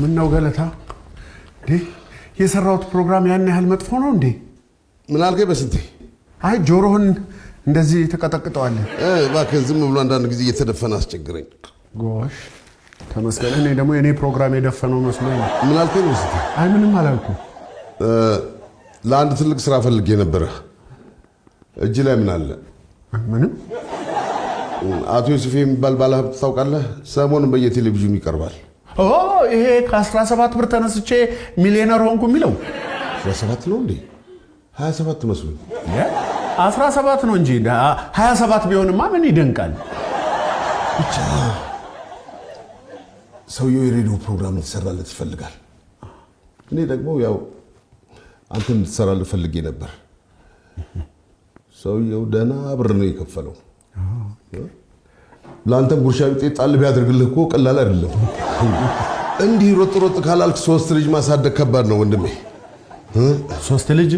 ምን ነው ገለታ ዲ የሰራውት ፕሮግራም ያን ያህል መጥፎ ነው እንዴ? ምን አልከኝ በስንቴ? አይ ጆሮህን እንደዚህ ተቀጠቅጠዋል። እባክህ ዝም ብሎ አንዳንድ ጊዜ እየተደፈነ አስቸግረኝ። ጎሽ ተመስገን። እኔ ደግሞ የኔ ፕሮግራም የደፈነው መስሎኝ። ምን አልከኝ በስንቴ? አይ ምንም አላልኩም። ለአንድ ትልቅ ስራ ፈልጌ ነበር። እጅ ላይ ምን አለ? ምንም። አቶ ዮሴፍ የሚባል ባለሀብት ታውቃለህ? ሰሞኑን በየቴሌቪዥኑ ይቀርባል። ኦ ይሄ ከ17 ብር ተነስቼ ሚሊዮነር ሆንኩ የሚለው 17 ነው እንዴ? 27 መስሎኝ። 17 ነው እንጂ 27 ቢሆንማ ምን ይደንቃል? ብቻ ሰውየው የሬዲዮ ፕሮግራም እንድትሰራለት ይፈልጋል። እኔ ደግሞ ያው አንተ እንድትሰራለት ፈልጌ ነበር። ሰውየው ደህና ብር ነው የከፈለው። ለአንተም ጉርሻ ቢጤ ጣል ቢያደርግልህ እኮ ቀላል አይደለም። እንዲህ ሮጥ ሮጥ ካላልክ 3 ልጅ ማሳደግ ከባድ ነው ወንድሜ። 3 ልጅ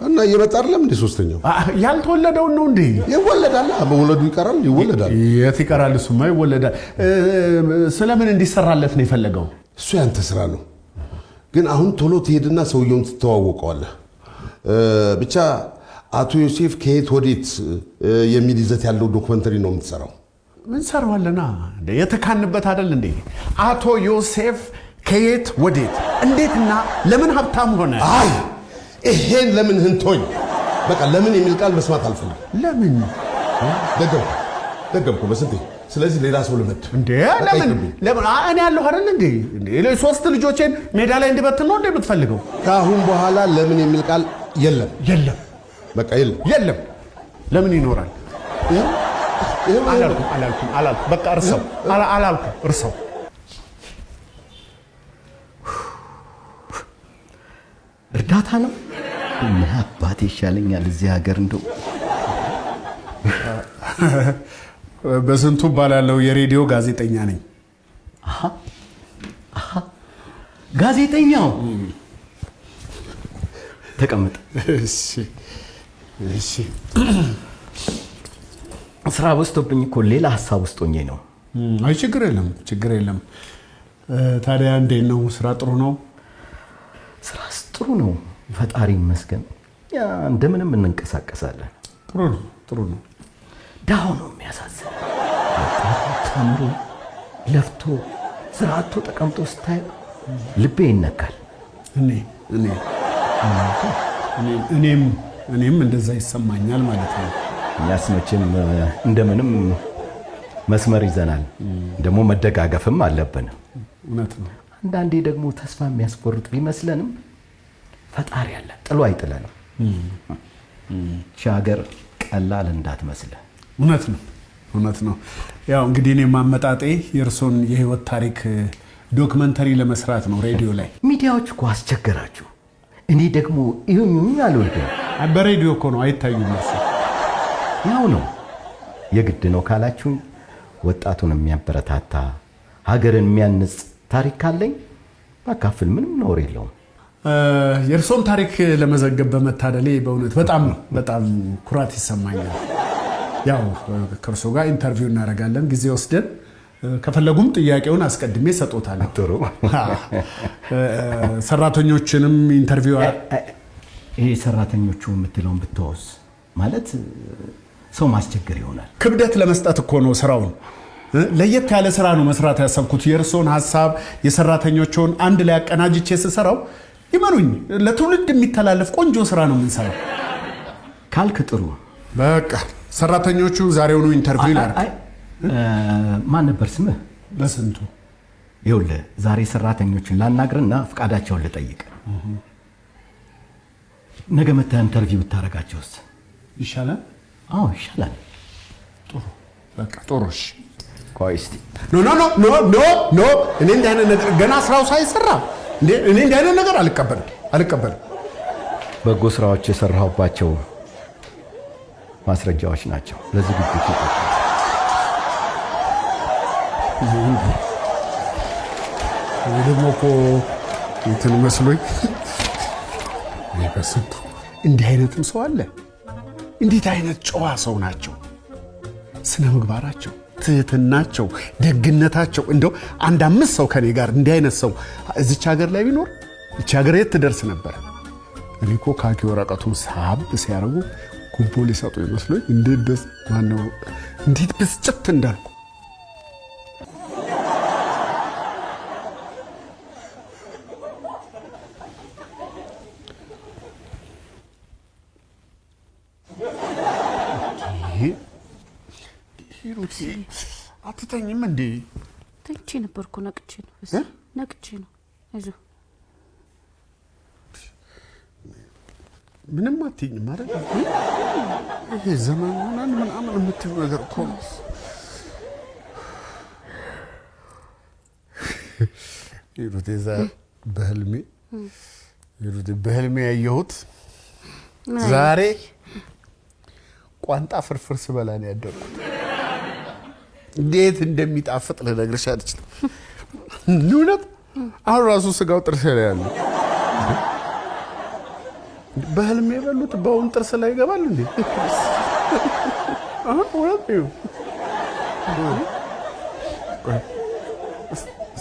እና እየመጣ አይደለም እንዴ? ሶስተኛው ያልተወለደው ነው እንዴ? ይወለዳል። በወለዱ ይቀራል። ይወለዳል። የት ይቀራል? እሱማ ይወለዳል። ስለምን እንዲሰራለት ነው የፈለገው? እሱ ያንተ ስራ ነው። ግን አሁን ቶሎ ትሄድና ሰውየውን ትተዋወቀዋለህ። ብቻ አቶ ዮሴፍ ከየት ወዴት የሚል ይዘት ያለው ዶክመንተሪ ነው የምትሰራው። ምን ሰራዋለና እንዴ? የተካንበት አይደል እንዴ? አቶ ዮሴፍ ከየት ወዴት እንዴትና ለምን ሀብታም ሆነ? አይ ይሄን ለምን ህንቶኝ በቃ ለምን የሚል ቃል መስማት አልፈልግም። ለምን ደገምኩ በስንቴ። ስለዚህ ሌላ ሰው ልመድ እንዴ? ለምን እኔ ያለሁ አይደል እንዴ? 3 ልጆቼን ሜዳ ላይ እንድበትን ነው እንዴ የምትፈልገው? ከአሁን በኋላ ለምን የሚል ቃል የለም። የለም በቃ የለም። ለምን ይኖራል? አላልኩም። በቃ እርሰው። አላልኩም እርሰው። እርዳታ ነው። ምን አባቴ ይሻለኛል እዚህ ሀገር እንደው። በስንቱ ባላለው የሬዲዮ ጋዜጠኛ ነኝ። ጋዜጠኛው ተቀመጥ። እሺ ስራ በዝቶብኝ እኮ ሌላ ሀሳብ ውስጥ ሆኜ ነው። አይ ችግር የለም። ታዲያ እንዴት ነው? ስራ ጥሩ ነው? ስራስ ጥሩ ነው፣ ፈጣሪ ይመስገን። ያ እንደምንም እንንቀሳቀሳለን። ጥሩ ነው። ዳው ነው የሚያሳዝን። ተምሮ ለፍቶ ስራ አጥቶ ተቀምጦ ስታይ ልቤ ይነካል። እኔም እንደዛ ይሰማኛል ማለት ነው። እኛስ መቼም እንደምንም መስመር ይዘናል። ደግሞ መደጋገፍም አለብን። እውነት ነው። አንዳንዴ ደግሞ ተስፋ የሚያስቆርጥ ቢመስለንም ፈጣሪ አለ፣ ጥሎ አይጥለንም። ሀገር ቀላል እንዳትመስል። እውነት ነው። ያው እንግዲህ እኔ ማመጣጤ የእርሶን የህይወት ታሪክ ዶክመንተሪ ለመስራት ነው ሬዲዮ ላይ። ሚዲያዎች እኮ አስቸገራችሁ። እኔ ደግሞ ይሁን አልወድም። በሬዲዮ እኮ ነው አይታዩም። ያው ነው የግድ ነው ካላችሁኝ፣ ወጣቱን የሚያበረታታ ሀገርን የሚያንጽ ታሪክ ካለኝ ባካፍል ምንም ነውር የለውም። የእርሶን ታሪክ ለመዘገብ በመታደሌ በእውነት በጣም ኩራት ይሰማኛል። ያው ከእርሶ ጋር ኢንተርቪው እናደርጋለን ጊዜ ወስደን፣ ከፈለጉም ጥያቄውን አስቀድሜ ሰጦታለሁ። ጥሩ። ሰራተኞችንም ኢንተርቪው ይሄ ሰራተኞቹ የምትለውን ብትወስ ማለት ሰው ማስቸገር ይሆናል። ክብደት ለመስጠት እኮ ነው ስራውን። ለየት ያለ ስራ ነው መስራት ያሰብኩት። የእርሶን ሐሳብ የሰራተኞቹን አንድ ላይ አቀናጅቼ ስሰራው ይመኑኝ ለትውልድ የሚተላለፍ ቆንጆ ስራ ነው የምንሰራው። ካልክ ጥሩ። በቃ ሰራተኞቹ ዛሬውኑ ኢንተርቪው ላድርግ። ማን ነበር ስምህ? በስንቱ። ይኸውልህ ዛሬ ሰራተኞችን ላናግርና ፍቃዳቸውን ልጠይቅ። ነገ መተህ ኢንተርቪው ብታረጋቸውስ ይሻላል? አዎ ይሻላል። ጥሩ። እሺ ቆይ እስቲ። ኖ እኔ እንዲህ አይነት ነገር ገና ስራው ሳይሰራ እኔ እንዲህ አይነት ነገር አልቀበልም። በጎ ስራዎች የሰራሁባቸው ማስረጃዎች ናቸው ለዝግጅቱ ይጠቅማል። እኔ ደግሞ እኮ እንትን መስሎኝ በስንቱ እንዲህ አይነትም ሰው አለ። እንዴት አይነት ጨዋ ሰው ናቸው! ስነ ምግባራቸው፣ ትህትናቸው፣ ደግነታቸው እንደው አንድ 5 ሰው ከኔ ጋር እንዲህ አይነት ሰው እዚች ሀገር ላይ ቢኖር እቺ ሀገር የት ትደርስ ነበር? እኔ እኮ ካኪ ወረቀቱን ሳብ ሲያደርጉ ጉቦ ሊሰጡ ይመስሎኝ እንዴት ደስ ማነው እንዴት ብስጭት እንዳልኩ። ሂሩት አትተኝም እንዴ? ተኝቼ ነበርኩ። ነቅቼ ነው። አይዞህ ምንም አትይኝም ማለት ይሄ ዘመን ሆናል ምናምን የምትይው ነገር እኮ ነው። ሂሩት በህልሜ ያየሁት ዛሬ ቋንጣ ፍርፍር ስበላ ነው ያደርኩት። እንዴት እንደሚጣፍጥ ልነግርሽ አልችልም። እውነት አሁን ራሱ ስጋው ጥርስ ላይ ያለው በህልሜ የበሉት በአሁን ጥርስ ላይ ይገባል እንዴ? አሁን ወጥ ነው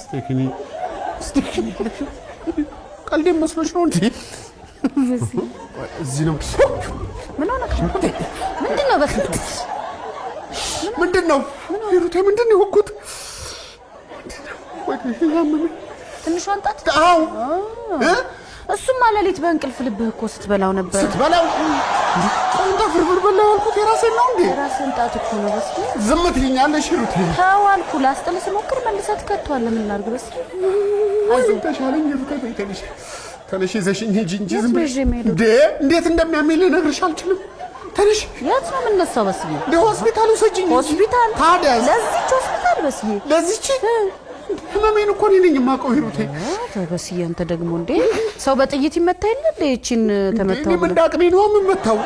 ስቴክኒ ቀልዴ መስሎሽ ነው እንዴ? እዚህ ነው ምን ሆነ? ምንድነው? ምንድነው? ሂሩቴ ምንድነው የሆንኩት? ትንሿን ጣት? አዎ እሱም ሌሊት በእንቅልፍ ልብህ እኮ ስትበላው ነበር። ስትበላው ቋንጣ ፍርፍር በላው አልኩት። የራሴን ነው እንዴ? የራስህን ጣት እኮ ነው። በስ ዝም ትይኛለሽ ሂሩቴ? ተው አልኩህ። ላስጥል ስሞክር መልሰህ ትከተዋለህ። ምን ላድርግ? በስ አይዞህ ተሻለኝ ሂሩቴ። ተነሽ ይዘሽኝ ሂጂ እንጂ ዝም ብለሽ እንዴት እንደሚያመኝ ልነግርሽ አልችልም። ተነሽ። የት ነው የምነሳው? በስዬ ሆስፒታል ውሰጂኝ። ሆስፒታል? ታዲያ ለዚች ሆስፒታል? በስዬ ለዚች ህመሜን እኮ እኔ ነኝ የማውቀው ሂሩቴ። በስዬ አንተ ደግሞ እንዴ ሰው በጥይት ይመታ የለ እንዴ? እቺን ተመታው እኔ ምን እንዳቅሜ ነው የምመታው?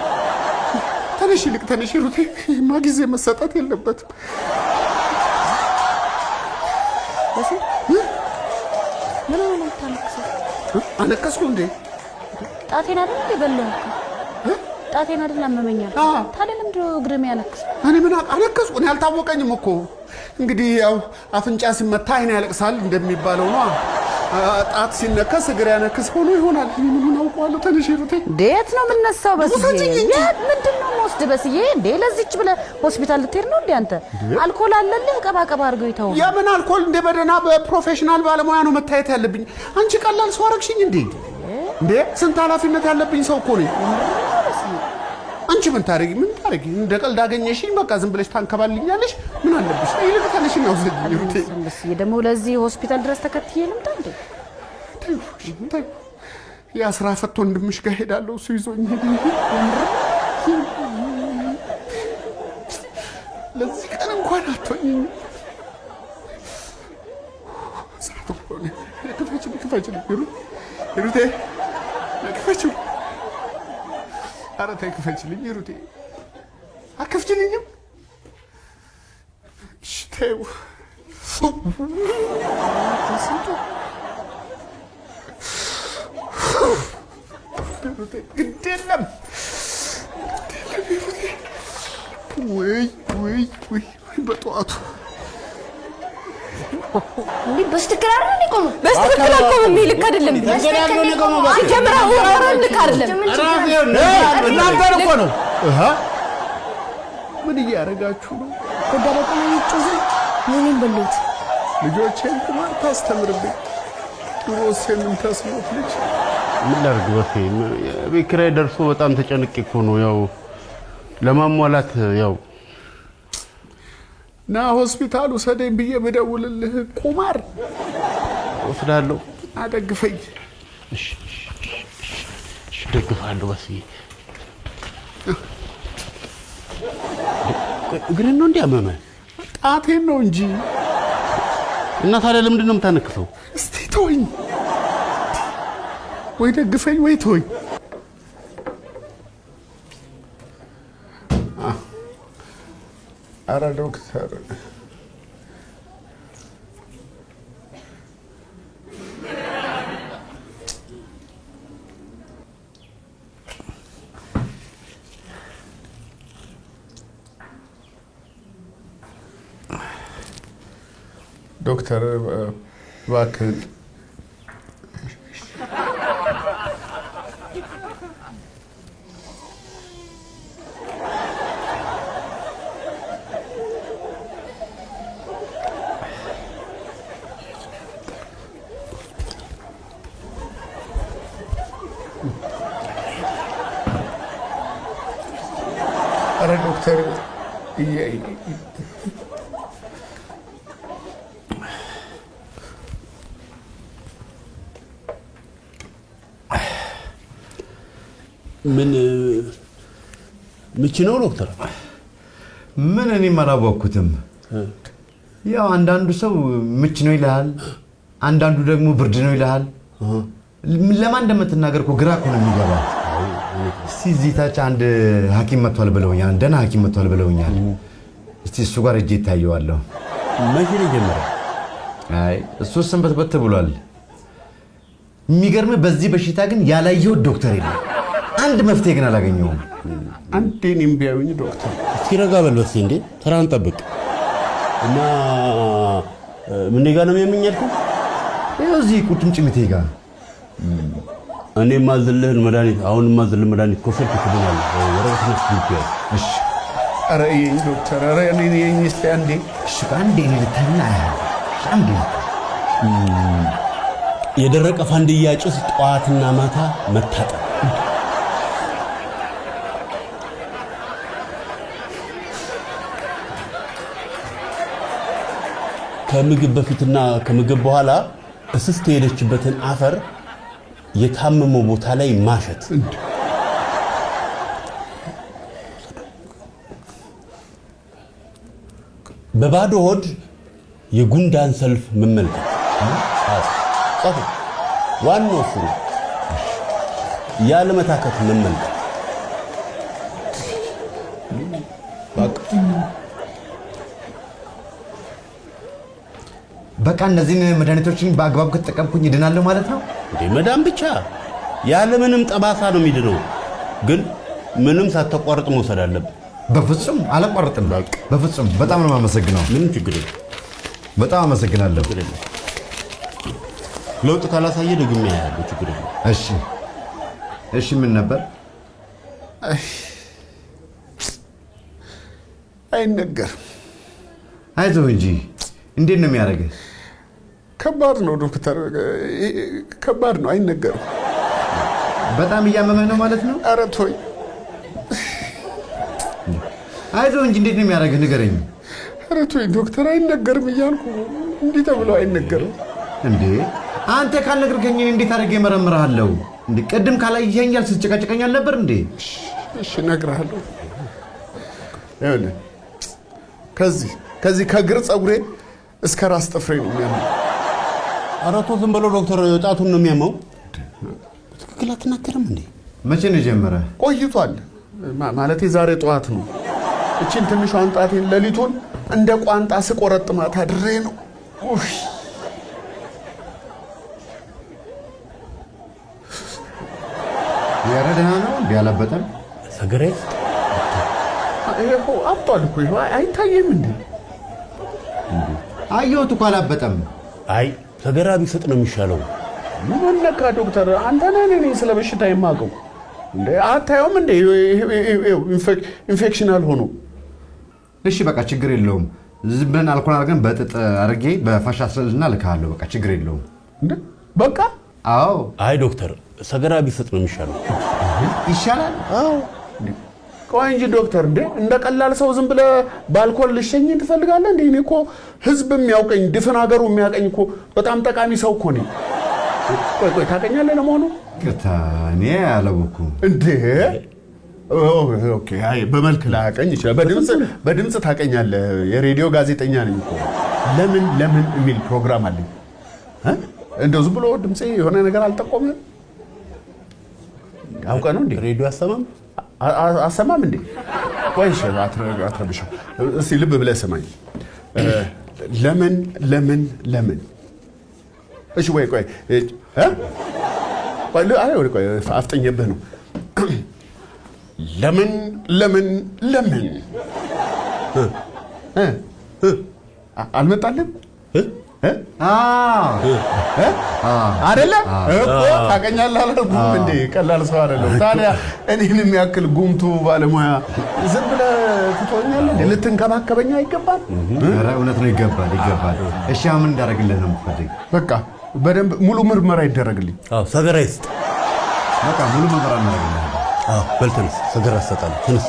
ተነሽ ይልቅ ተነሽ ሂሩቴ። ማ ጊዜ መሰጣት የለበትም። በስዬ ምን ሆነ? ታለቅሰው? አለቀስኩ እንዴ? ጣቴን አይደል እንዴ በላህ? ጣቴን አይደል አመመኛል። ታዲያ ለምንድን ነው እግርም ያለቅስ? እኔ ምን አለቀስኩ? እኔ አልታወቀኝም እኮ። እንግዲህ ያው አፍንጫ ሲመታ አይን ያለቅሳል እንደሚባለው ነው። ጣት ሲነከስ እግር ያነክስ ሆኖ ይሆናል። እኔ ምን አውቀዋለሁ? ተነሽ ሂሩቴ። እንዴት ነው የምነሳው? በስዬ ምንድን ነው የምወስድ? በስዬ እንዴ ለዚች ብለህ ሆስፒታል ልትሄድ ነው እንዴ አንተ? አልኮል አለልህ? ቀባቀባ አድርገው ይተው። የምን አልኮል? እንደ በደህና በፕሮፌሽናል ባለሙያ ነው መታየት ያለብኝ። አንቺ ቀላል ሰው አደረግሽኝ እንዴ? እንዴ ስንት ኃላፊነት ያለብኝ ሰው እኮ ነኝ። አንቺ ምን ታረጊ? እንደ ቀልድ አገኘሽኝ። በቃ ዝም ብለሽ ታንከባልኛለሽ። ምን አለብሽ? ይልቅ ተነሽኝ ነው ዘኝ ሂሩቴ። ደግሞ ለዚህ ሆስፒታል ድረስ ተከትዬ ልምጣ እንዴ? ተይ የአስራ ፈት ወንድምሽ ጋር ሄዳለሁ። እሱ ይዞኝ ሄድ። ለዚህ ቀን እንኳን አትሆኝም። ክፈችልኝ ሂሩቴ፣ ክፈችልኝ። ኧረ ተይ ክፈችልኝ ሂሩቴ። አከፍችልኝም? እሺ ተይው። ግድ የለም ሂሩቴ። ወይ በጠዋቱ እንዴ በስትክክል አይደል እንዴ? ቆሞ በስትክክል አልቆመም። ልክ አይደለም። ሲጀምረው አውራን ልክ አይደለም። እናንተ እኮ ነው። ምን እያደረጋችሁ ነው? ወደረቁ ነው ይጭዙ ምንም በሉት። ልጆቼን ቁማር ታስተምርብኝ። ድሮሴንም ታስሞት ልጅ ምን ላድርግ? ቤት ኪራይ ደርሶ በጣም ተጨንቄ እኮ ነው። ያው ለማሟላት ያው ና ሆስፒታል ውሰደኝ ብዬ ብደውልልህ ቁማር ወስዳለሁ። አደግፈኝ። እሺ ደግፋለሁ። በስዬ እግሬን ነው እንዲያመመ? ጣቴን ነው እንጂ። እና ታዲያ ለምንድን ነው የምታነክፈው? እስቲ ተወኝ። ወይ ደግፈኝ ወይ ተወኝ። ኧረ ዶክተር ዶክተር እባክህ ኧረ ዶክተር ምን ምች ነው ዶክተር? ምን እኔም አላወቅኩትም። ያው አንዳንዱ ሰው ምች ነው ይልሃል፣ አንዳንዱ ደግሞ ብርድ ነው ይልሃል። ለማን እንደምትናገር እኮ ግራ እኮ ነው የሚገባ። እስቲ እዚህ ታች አንድ ሐኪም መጥቷል ብለውኛል፣ ደህና ሐኪም መጥቷል ብለውኛል። እስቲ እሱ ጋር እጄ ይታየዋለሁ። መቼ ነው የጀመረው? አይ እሱ ሰንበትበት ብሏል። የሚገርምህ በዚህ በሽታ ግን ያላየው ዶክተር የለም። አንድ መፍትሄ ግን አላገኘውም። አንዴ እኔም ቢያዩኝ ዶክተር። እስኪ ረጋ በል እስኪ እንዴ፣ ተራን ጠብቅ እና ምን ጋር ነው የሚያመኛልኩ? ይኸው እዚህ ቁርጭምጭሚቴ ጋር እኔ ማዝልህን መድኃኒት አሁን ማዝልህ መድኃኒት ኮሰልክ ትብላለህ። ወረቀት ነው ትይያለህ። እሺ ኧረ ይሄን ዶክተር ኧረ እኔ ነኝ እስቲ አንዴ እሺ አንዴ ነው ልታና አንዴ የደረቀ ፋንድያ ጭስ ጠዋትና ማታ መታጠብ። ከምግብ በፊትና ከምግብ በኋላ እስስት የሄደችበትን አፈር የታመመው ቦታ ላይ ማሸት። በባዶ ሆድ የጉንዳን ሰልፍ መመልከት። ጻፉ። ዋናው እሱ ነው። ያለ መታከት መመልከት። በቃ እነዚህን መድኃኒቶችን በአግባብ ከተጠቀምኩኝ ይድናለሁ ማለት ነው እንዴ? መዳን ብቻ ያለ ምንም ጠባሳ ነው የሚድነው። ግን ምንም ሳታቋርጥ መውሰድ አለብህ። በፍጹም አላቋርጥም። በፍጹም በጣም ነው የማመሰግነው። ምንም ችግር የለም። በጣም አመሰግናለሁ። ለውጥ ካላሳየ ደግሜ ያያለሁ። ችግር የለም። እሺ እሺ። ምን ነበር? አይነገርም። አይዞህ እንጂ እንዴት ነው የሚያደርግህ? ከባድ ነው ዶክተር፣ ከባድ ነው። አይነገርም። በጣም እያመመህ ነው ማለት ነው? ኧረ ተወኝ። አይዞህ እንጂ እንዴት ነው የሚያደርግህ? ንገረኝ። ኧረ ተወኝ ዶክተር፣ አይነገርም እያልኩ እንዲህ ተብሎ አይነገርም። እንዴ አንተ ካልነገርከኝ እንዴት አድርጌ እመረምርሃለሁ? እንዴ ቅድም ካላየኸኝ ስትጨቃጨቀኝ አልነበር እንዴ? እሺ እነግርሃለሁ። ይኸውልህ ከዚህ ከእግር ፀጉሬ እስከ ራስ ጥፍሬ ነው የሚያመው። ኧረ ተው ዝም በለው ዶክተር፣ ጣቱን ነው የሚያመው። ትክክል አትናገርም እንዴ? መቼ ነው የጀመረ? ቆይቷል። ማለቴ ዛሬ ጠዋት ነው። እቺን ትንሿን ጣቴን ሌሊቱን እንደ ቋንጣ ስቆረጥማት አድሬ ነው። ኧረ ደህና ነው እንዴ? አላበጠም? ሰገሬ ይሄው አብጧል እኮ ይሄው አይታየም እንዴ? አየሁት እኮ አላበጠም። አይ ሰገራ ቢሰጥ ነው የሚሻለው። ምን ነካ ዶክተር? አንተ ነህ እኔ ስለ በሽታ የማውቀው እንዴ? አታየውም እንዴ? ኢንፌክሽናል ሆኖ። እሺ በቃ ችግር የለውም። ዝም ብለን አልኮል አድርገን በጥጥ አድርጌ በፋሻ አስረልና ልካለሁ። በቃ ችግር የለውም። እንዴ በቃ አዎ። አይ ዶክተር ሰገራ ቢሰጥ ነው የሚሻለው። ይሻላል? አዎ። ቆይ እንጂ ዶክተር፣ እንዴ እንደ ቀላል ሰው ዝም ብለህ በአልኮል ልሸኝ ትፈልጋለህ እንዴ? እኔ እኮ ህዝብ የሚያውቀኝ ድፍን ሀገሩ የሚያውቀኝ እኮ በጣም ጠቃሚ ሰው እኮ ነኝ። ቆይ ታውቀኛለህ ለመሆኑ? ቅርታ እኔ አላወኩም እንዴ። ኦኬ አይ በመልክ ላያውቀኝ ይችላል። በድምፅ ታውቀኛለህ። የሬዲዮ ጋዜጠኛ ነኝ እኮ። ለምን የሚል ፕሮግራም አለኝ። እንደው ዝም ብሎ ድምፄ የሆነ ነገር አልጠቆምም። አውቀህ ነው እንዴ? ሬዲዮ አሰማም እንዴ? ቆይ እሺ አትረብሽው። እስቲ ልብ ብለህ ስማኝ። ለምን እሺ ቆይ አፍጠኝብህ ነው። ለምን አልመጣልም? አይደለም እኮ ታገኛለህ አላልኩም እንዴ? ቀላል ሰው አይደለም። ታዲያ እኔን የሚያክል ጉምቱ ባለሙያ ዝም ብለህ ትቶኛለህ? ልትንከባከበኝ አይገባም? ኧረ እውነት ነው፣ ይገባል። እሺ ምን እንዳደርግልህ ነው የምትፈልግ? በቃ በደንብ ሙሉ ምርመራ ይደረግልኝ። ሰገራ ይስጥ። በቃ ሙሉ ምርመራ እናደርግልህ። በል ተነስ፣ ሰገራ ትሰጣለህ። ተነስ